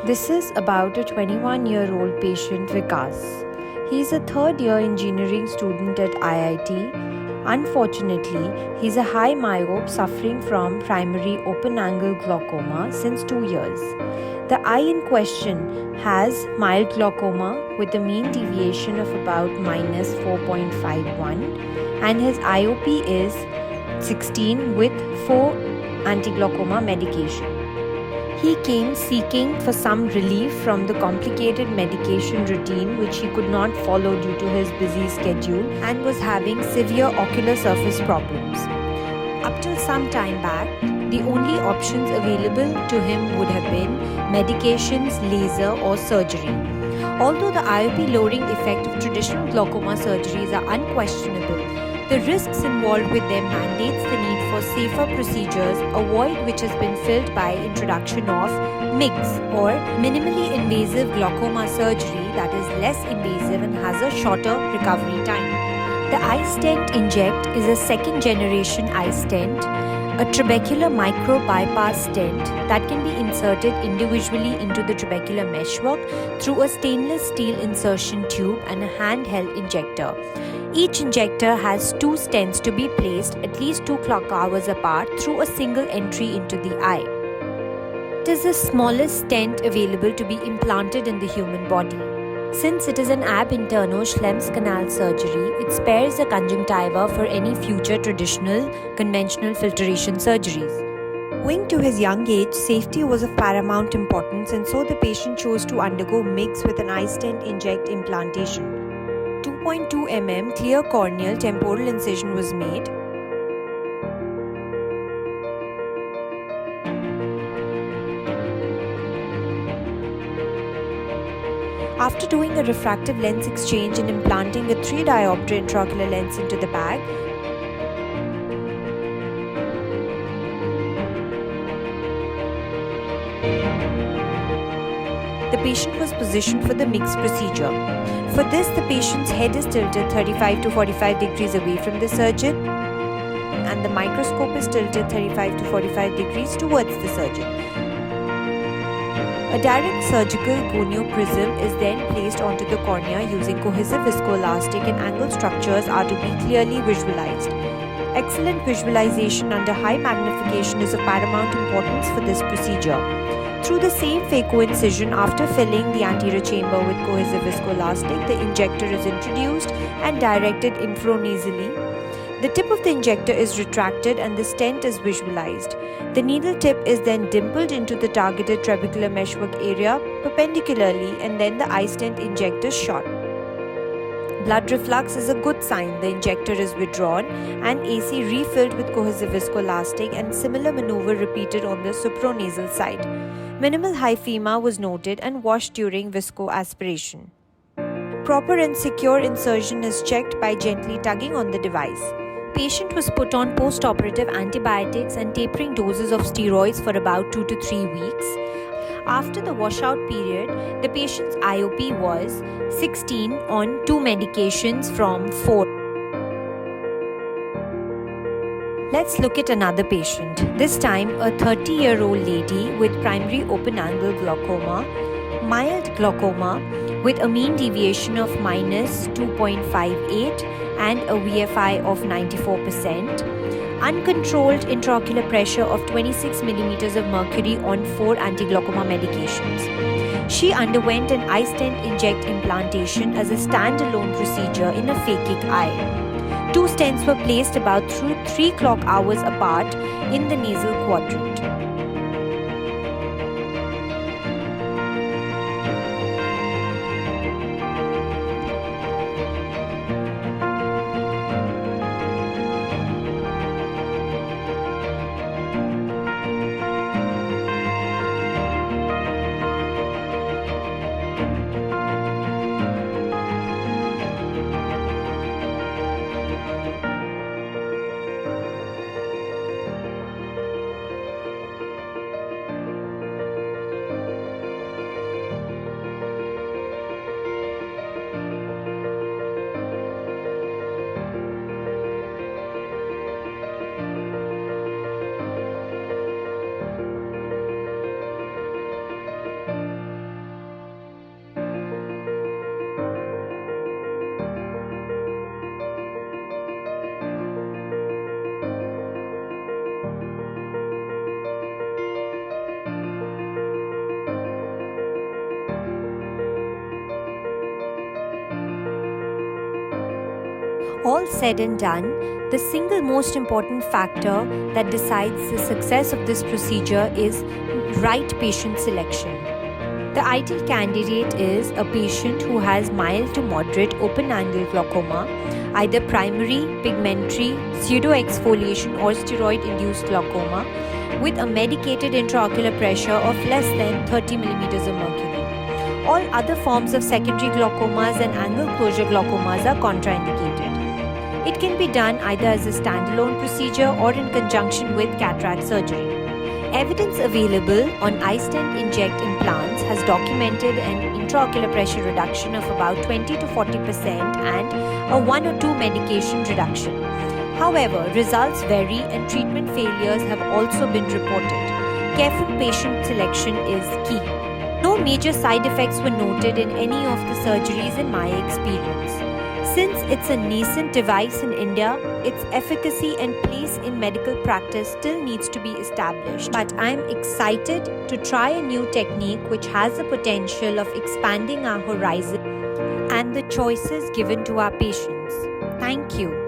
This is about a 21-year-old patient Vikas. He is a third-year engineering student at IIT. Unfortunately, he is a high myope suffering from primary open-angle glaucoma since 2 years. The eye in question has mild glaucoma with a mean deviation of about minus 4.51 and his IOP is 16 with 4 anti-glaucoma medication. He came seeking for some relief from the complicated medication routine which he could not follow due to his busy schedule and was having severe ocular surface problems. Up till some time back, the only options available to him would have been medications, laser or surgery. Although the IOP lowering effect of traditional glaucoma surgeries are unquestionable, the risks involved with them mandates the need for safer procedures, a void which has been filled by introduction of MIGS or Minimally Invasive Glaucoma Surgery that is less invasive and has a shorter recovery time. The iStent Inject is a second generation iStent, a trabecular micro bypass stent that can be inserted individually into the trabecular meshwork through a stainless steel insertion tube and a handheld injector. Each injector has 2 stents to be placed at least 2 clock hours apart through a single entry into the eye. It is the smallest stent available to be implanted in the human body. Since it is an ab interno Schlemm's canal surgery, it spares the conjunctiva for any future traditional conventional filtration surgeries. Owing to his young age, safety was of paramount importance and so the patient chose to undergo MIGS with an iStent Inject implantation. 2.2 mm clear corneal temporal incision was made. After doing a refractive lens exchange and implanting a 3 diopter intraocular lens into the bag, the patient was positioned for the MIGS procedure. For this, the patient's head is tilted 35 to 45 degrees away from the surgeon and the microscope is tilted 35 to 45 degrees towards the surgeon. A direct surgical gonio prism is then placed onto the cornea using cohesive viscoelastic and angle structures are to be clearly visualized. Excellent visualization under high magnification is of paramount importance for this procedure. Through the same phaco-incision, after filling the anterior chamber with cohesive viscoelastic, the injector is introduced and directed infranasally. The tip of the injector is retracted and the stent is visualized. The needle tip is then dimpled into the targeted trabecular meshwork area perpendicularly and then the iStent injector shot. Blood reflux is a good sign. The injector is withdrawn and AC refilled with cohesive viscoelastic and similar maneuver repeated on the supranasal side. Minimal hyphema was noted and washed during viscoaspiration. Proper and secure insertion is checked by gently tugging on the device. Patient was put on post-operative antibiotics and tapering doses of steroids for about 2 to 3 weeks. After the washout period, the patient's IOP was 16 on 2 medications from 4. Let's look at another patient, this time a 30-year-old lady with primary open-angle glaucoma, mild glaucoma with a mean deviation of minus 2.58 and a VFI of 94%, uncontrolled intraocular pressure of 26 millimeters of mercury on 4 anti-glaucoma medications. She underwent an iStent Inject implantation as a standalone procedure in a phakic eye. 2 stents were placed about 3 clock hours apart in the nasal quadrant. All said and done, the single most important factor that decides the success of this procedure is right patient selection. The ideal candidate is a patient who has mild to moderate open-angle glaucoma, either primary, pigmentary, pseudoexfoliation or steroid-induced glaucoma, with a medicated intraocular pressure of less than 30 millimeters of mercury. All other forms of secondary glaucomas and angle closure glaucomas are contraindicated. It can be done either as a standalone procedure or in conjunction with cataract surgery. Evidence available on iStent Inject implants has documented an intraocular pressure reduction of about 20 to 40% and a 1 or 2 medication reduction. However, results vary and treatment failures have also been reported. Careful patient selection is key. No major side effects were noted in any of the surgeries in my experience. Since it's a nascent device in India, its efficacy and place in medical practice still needs to be established. But I'm excited to try a new technique which has the potential of expanding our horizon and the choices given to our patients. Thank you.